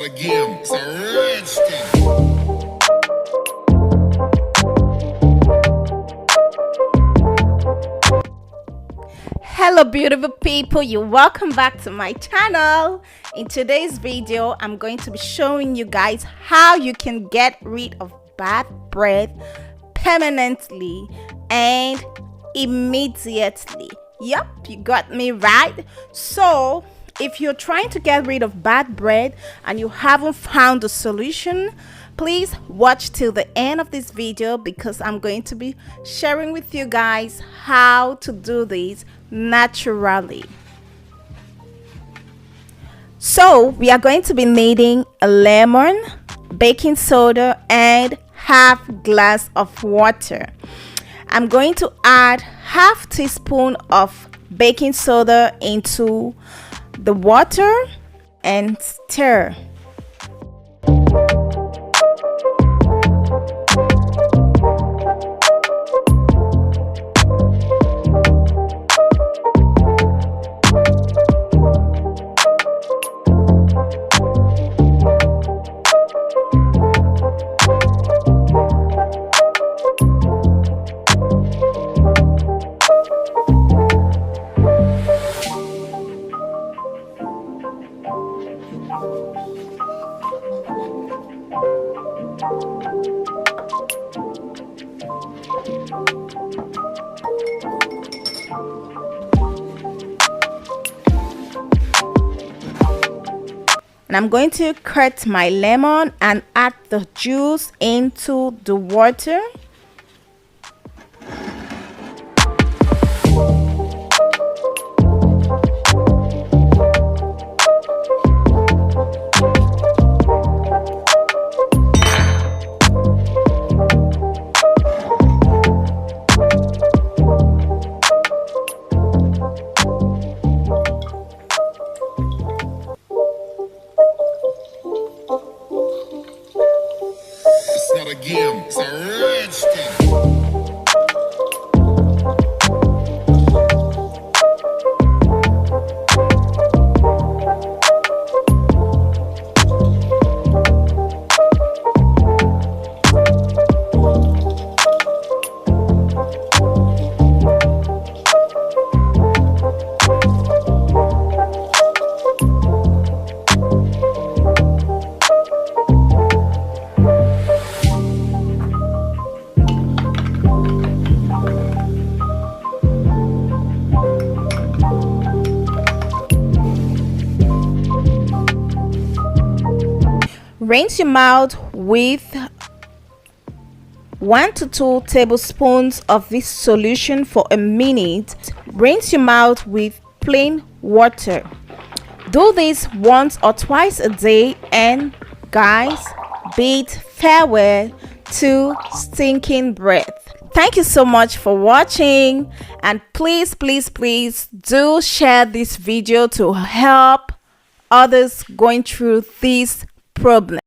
not a game, it's a rich thing. Hello beautiful people, you're welcome back to my channel. In today's video I'm going to be showing you guys how you can get rid of bad breath permanently and immediately. Yep, you got me right. So if you're trying to get rid of bad breath and you haven't found a solution, please watch till the end of this video because I'm going to be sharing with you guys how to do this naturally. So we are going to be needing a lemon, baking soda, and half glass of water. I'm going to add half teaspoon of baking soda into the water and stir. And I'm going to cut my lemon and add the juice into the water. It's not a game, it's a rich thing. Rinse your mouth with 1 to 2 tablespoons of this solution for a minute. Rinse your mouth with plain water. Do this once or twice a day and guys, bid farewell to stinking breath. Thank you so much for watching, and please do share this video to help others going through this problem.